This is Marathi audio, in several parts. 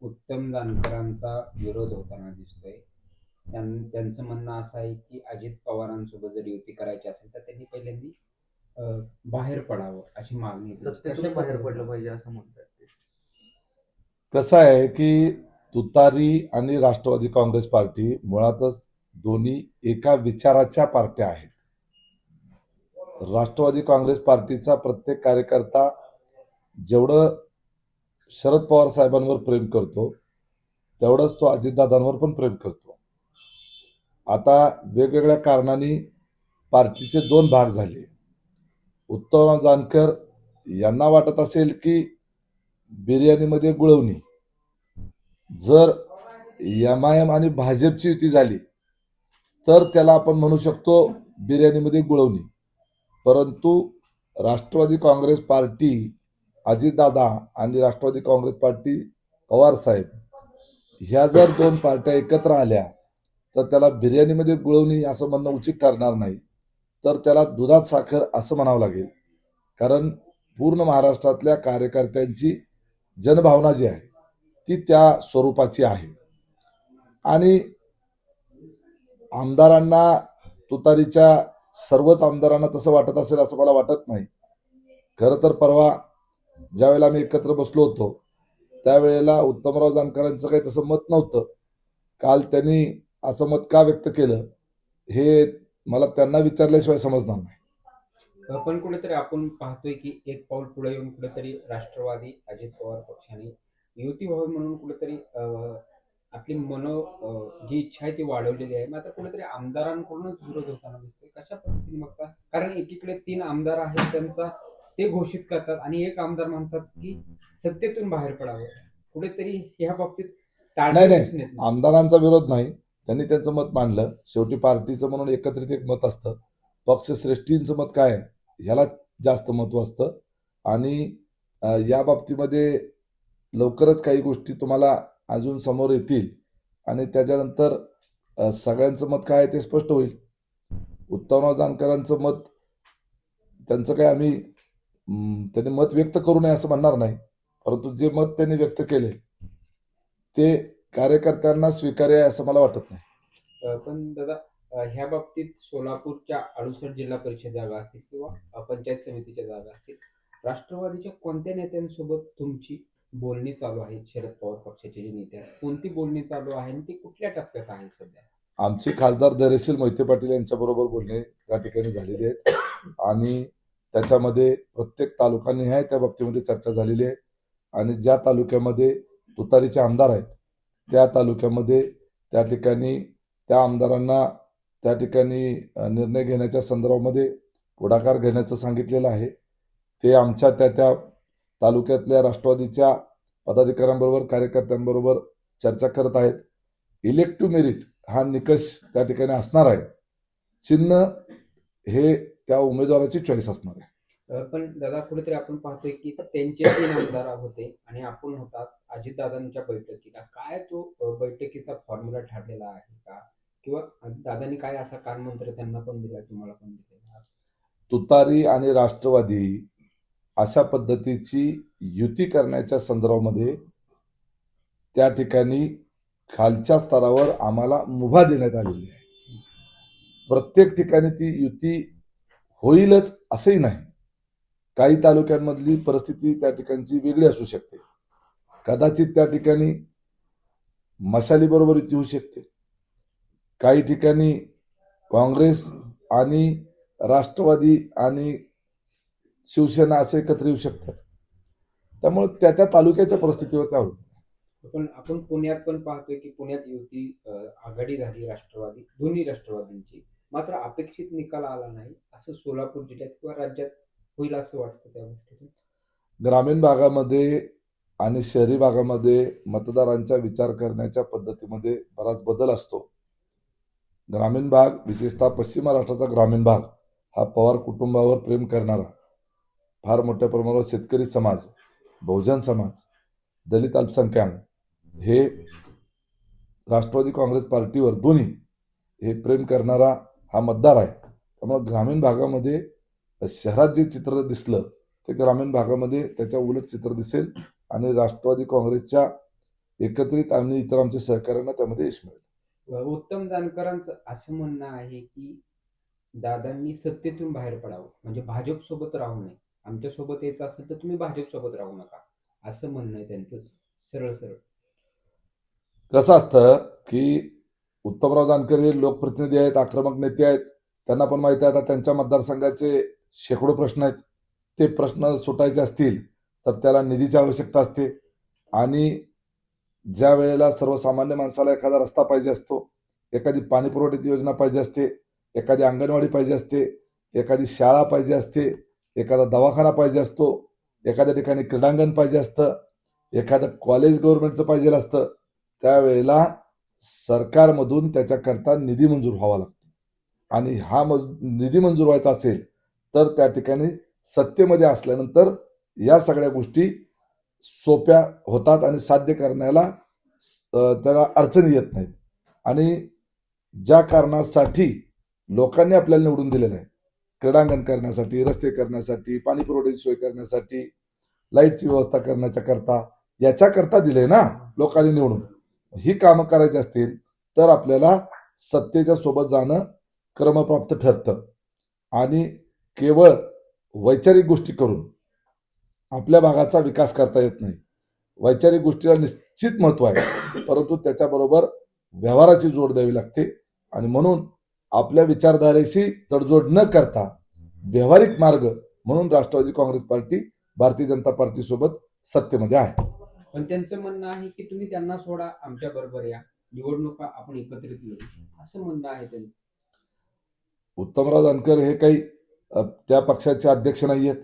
उत्तम जानकरांचा विरोध होताना दिसतोय. त्यांचं म्हणणं असं आहे की अजित पवारांसोबत जर युती करायची असेल तर त्यांनी पहिल्यांदा बाहेर पडावं अशी मागणी. सत्तेतून बाहेर पडलं पाहिजे असं म्हणतात ते. कसं आहे की तुतारी आणि राष्ट्रवादी काँग्रेस पार्टी मुळातच दोन्ही एका विचाराच्या पार्ट्या आहेत. राष्ट्रवादी काँग्रेस पार्टीचा प्रत्येक कार्यकर्ता जेवढं शरद पवार साहेबांवर प्रेम करतो तेवढंच तो अजितदादांवर पण प्रेम करतो. आता वेगवेगळ्या कारणांनी पार्टीचे दोन भाग झाले. उत्तमराव जानकर यांना वाटत असेल की बिर्याणीमध्ये गुळवणी, जर एमआयएम आणि भाजपची युती झाली तर त्याला आपण म्हणू शकतो बिर्याणीमध्ये गुळवणी. परंतु राष्ट्रवादी काँग्रेस पार्टी अजितदादा आणि राष्ट्रवादी काँग्रेस पार्टी पवार साहेब ह्या जर दोन पार्ट्या एकत्र आल्या तर त्याला बिर्याणीमध्ये गुळवणी असं म्हणणं उचित ठरणार नाही, तर त्याला दुधात साखर असं म्हणावं लागेल. कारण पूर्ण महाराष्ट्रातल्या कार्यकर्त्यांची जनभावना जी आहे ती त्या स्वरूपाची आहे. आणि आमदारांना, तुतारीच्या सर्वच आमदारांना तसं वाटत असेल असं मला वाटत नाही. खरं तर परवा ज्यावेळेला आम्ही एकत्र बसलो होतो त्यावेळेला उत्तमराव जानकरांचं काही तसं मत नव्हतं. काल त्यांनी असं मत का व्यक्त केलं हे मला त्यांना विचारल्याशिवाय समजणार नाही. पण कुठेतरी आपण पाहतोय की एक पाऊल पुढे येऊन कुठेतरी राष्ट्रवादी अजित पवार पक्षाने युती व्हावी म्हणून कुठेतरी आपली जी इच्छा आहे ती वाढवलेली आहे. मग आता कुठेतरी आमदारांकडूनच विरोध होताना दिसतोय. कशा पद्धतीने बघता? कारण एकीकडे 3 आमदार आहेत त्यांचा ते घोषित करतात आणि एक आमदार म्हणतात की सत्तेतून बाहेर पडावं. कुठेतरी ह्या बाबतीत नाही, आमदारांचा विरोध नाही, त्यांनी त्यांचं मत मांडलं. शेवटी पार्टीचं म्हणून एकत्रित एक मत असतं. पक्षश्रेष्ठींचं मत काय आहे ह्याला जास्त महत्व असतं. आणि या बाबतीमध्ये लवकरच काही गोष्टी तुम्हाला अजून समोर येतील आणि त्याच्यानंतर सगळ्यांचं मत काय आहे ते स्पष्ट होईल. उत्तमराव जानकरांचं मत, त्यांचं काय आम्ही त्यांनी मत व्यक्त करू नये असं म्हणणार नाही, परंतु जे मत त्यांनी व्यक्त केले ते कार्यकर्त्यांना स्वीकार्य आहे असं मला वाटत नाही. पण दादा, ह्या बाबतीत सोलापूरच्या 68 जिल्हा परिषद जागा असतील किंवा पंचायत समितीच्या जागा असतील, राष्ट्रवादीच्या कोणत्या नेत्यांसोबत तुमची बोलणी चालू आहेत? शरद पवार पक्षाचे जे नेते आहेत कोणती बोलणी चालू आहे आणि ती कुठल्या टप्प्यात आहे सध्या? आमचे खासदार धैर्यशील मोहिते पाटील यांच्याबरोबर बोलणे त्या ठिकाणी झालेली आहेत आणि त्याच्यामध्ये प्रत्येक तालुकानिहाय त्या बाबतीमध्ये चर्चा झालेली आहे. आणि ज्या तालुक्यामध्ये तुतारीचे आमदार आहेत त्या तालुक्यामध्ये त्या ठिकाणी त्या आमदारांना त्या ठिकाणी निर्णय घेण्याच्या संदर्भामध्ये पुढाकार घेण्याचं सांगितलेलं आहे. ते आमच्या त्या तालुक्यातल्या राष्ट्रवादीच्या पदाधिकाऱ्यांबरोबर, कार्यकर्त्यांबरोबर चर्चा करत आहेत. इलेक्टिव्ह मेरिट हा निकष त्या ठिकाणी असणार आहे. चिन्ह हे त्या उमेदवाराची चॉईस असणार आहे. पण दादा, कुठेतरी आपण पाहतोय की त्यांचे 3 आमदार होते आणि आपण होतात अजितदादांच्या बैठकीला. काय तो बैठकीचा फॉर्म्युला ठरलेला आहे का, किंवा दादांनी काय असा कानमंत्र त्यांना पण दिला, तुम्हाला पण दिलेला? तुतारी आणि राष्ट्रवादी अशा पद्धतीची युती करण्याच्या संदर्भामध्ये त्या ठिकाणी खालच्या स्तरावर आम्हाला मुभा देण्यात आलेली आहे. प्रत्येक ठिकाणी ती युती होईलच असंही नाही. काही तालुक्यांमधली परिस्थिती त्या ठिकाणची वेगळी असू शकते. कदाचित त्या ठिकाणी मशाली बरोबर युती होऊ शकते. काही ठिकाणी काँग्रेस आणि राष्ट्रवादी आणि शिवसेना असे एकत्र येऊ शकतात. त्यामुळे त्या तालुक्याच्या परिस्थितीवर काय होईल. पण आपण पुण्यात पण पाहतोय की पुण्यात युती आघाडी झाली राष्ट्रवादी, दोन्ही राष्ट्रवादींची, मात्र अपेक्षित निकाल आला नाही असं सोलापूर जिल्ह्यात किंवा राज्यात होईल असं वाटतं. त्या गोष्टीतून ग्रामीण भागामध्ये आणि शहरी भागामध्ये मतदारांच्या विचार करण्याच्या पद्धतीमध्ये बराच बदल असतो. ग्रामीण भाग, विशेषतः पश्चिम महाराष्ट्राचा ग्रामीण भाग हा पवार कुटुंबावर प्रेम करणारा, फार मोठ्या प्रमाणावर शेतकरी समाज, बहुजन समाज, दलित अल्पसंख्याक हे राष्ट्रवादी काँग्रेस पार्टीवर दोन्ही हे प्रेम करणारा हा मतदार आहे. त्यामुळे ग्रामीण भागामध्ये शहरात जे चित्र दिसलं ते ग्रामीण भागामध्ये त्याच्या उलट चित्र दिसेल आणि राष्ट्रवादी काँग्रेसच्या एकत्रित आणि इतर आमच्या सहकार्यांना त्यामध्ये यश मिळेल. उत्तम जानकरांचं असं म्हणणं आहे की दादांनी सत्तेतून बाहेर पडावं, म्हणजे भाजप सोबत राहू नये. आमच्या सोबत यायचं असेल तर तुम्ही भाजप सोबत राहू नका, असं म्हणणं आहे त्यांचं सरळ सरळ. कसं असतं की उत्तमराव जानकर हे लोकप्रतिनिधी आहेत, आक्रमक नेते आहेत. त्यांना पण माहिती आहे आता त्यांच्या मतदारसंघाचे शेकडो प्रश्न आहेत. ते प्रश्न सुटायचे असतील तर त्याला निधीची आवश्यकता असते आणि ज्या वेळेला सर्वसामान्य माणसाला एखादा रस्ता पाहिजे असतो, एखादी पाणी पुरवठ्याची योजना पाहिजे असते, एखादी अंगणवाडी पाहिजे असते, एखादी शाळा पाहिजे असते, एखादा दवाखाना पाहिजे असतो, एखाद्या ठिकाणी क्रीडांगण पाहिजे असतं, एखादं कॉलेज गव्हर्नमेंटचं पाहिजे असतं, त्यावेळेला सरकारमधून त्याच्याकरता निधी मंजूर व्हावा लागतो आणि हा निधी मंजूर व्हायचा असेल तर त्या ठिकाणी सत्तेमध्ये असल्यानंतर या सगळ्या गोष्टी सोप्या होतात आणि साध्य करण्याला त्याला अडचणी येत नाहीत. आणि ज्या कारणासाठी लोकांनी आपल्याला निवडून दिलेलं आहे, क्रीडांगण करण्यासाठी, रस्ते करण्यासाठी, पाणी पुरवठ्याची सोय करण्यासाठी, लाईटची व्यवस्था करण्याच्या करता, याच्याकरता दिले ना लोकांनी निवडून. ही कामं करायची असतील तर आपल्याला सत्तेच्या सोबत जाणं क्रमप्राप्त ठरतं आणि केवळ वैचारिक गोष्टी करून आपल्या भागाचा विकास करता येत नाही. वैचारिक गोष्टीला निश्चित महत्व आहे, परंतु त्याच्याबरोबर व्यवहाराची जोड द्यावी लागते आणि म्हणून आपल्या विचारधारेशी तडजोड न करता व्यावहारिक मार्ग म्हणून राष्ट्रवादी काँग्रेस पार्टी भारतीय जनता पार्टी सोबत सत्तेमध्ये आहे. पण त्यांचं म्हणणं आहे की तुम्ही त्यांना सोडा, आमच्या बरोबर या, निवडणुका आपण एकत्रित लढू, असं म्हणणं आहे त्यांचं. उत्तमराव जानकर हे काही त्या पक्षाचे अध्यक्ष नाही आहेत,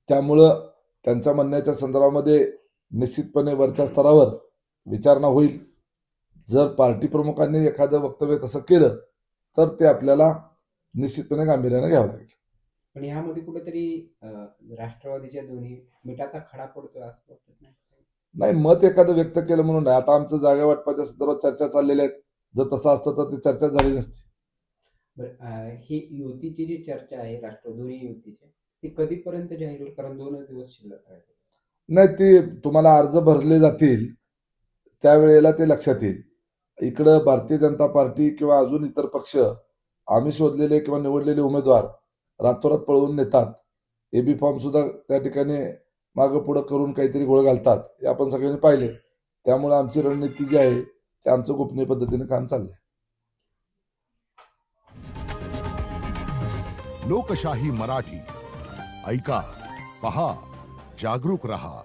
त्यामुळं त्यांच्या म्हणण्याच्या संदर्भामध्ये निश्चितपणे वरच्या स्तरावर विचारणा होईल. जर पार्टी प्रमुखांनी एखादं वक्तव्य तसं केलं तर ते आपल्याला निश्चितपणे गांभीर्याने घ्यावं लागेल. पण यामध्ये कुठेतरी राष्ट्रवादीच्या दोन्ही मिठाचा खडा पडतोय असं वाटत नाही? नाही, मत एखादं व्यक्त केलं म्हणून नाही. आता आमचं जागा वाटपाच्या संदर्भात चर्चा चाललेल्या आहेत. जर तसं असतं तर ती चर्चा झाली नसती. बरं, ही युतीची जी चर्चा आहे दोन्ही युतीची, ती कधीपर्यंत जाहीर होईल? कारण 2 दिवस शिल्लक आहेत. नाही, ते तुम्हाला अर्ज भरले जातील त्यावेळेला ते लक्षात येईल. इकडं भारतीय जनता पार्टी किंवा अजून इतर पक्ष आम्ही शोधलेले किंवा निवडलेले उमेदवार रातोरात पळवून नेतात. एबी फॉर्म सुद्धा त्या ठिकाणी मागं पुढं करून काहीतरी घोळ घालतात, हे आपण सगळ्यांनी पाहिले. त्यामुळे आमची रणनीती जी आहे ते आमचं गोपनीय पद्धतीने काम चाललंय. लोकशाही मराठी ऐका, पहा, जागरूक रहा.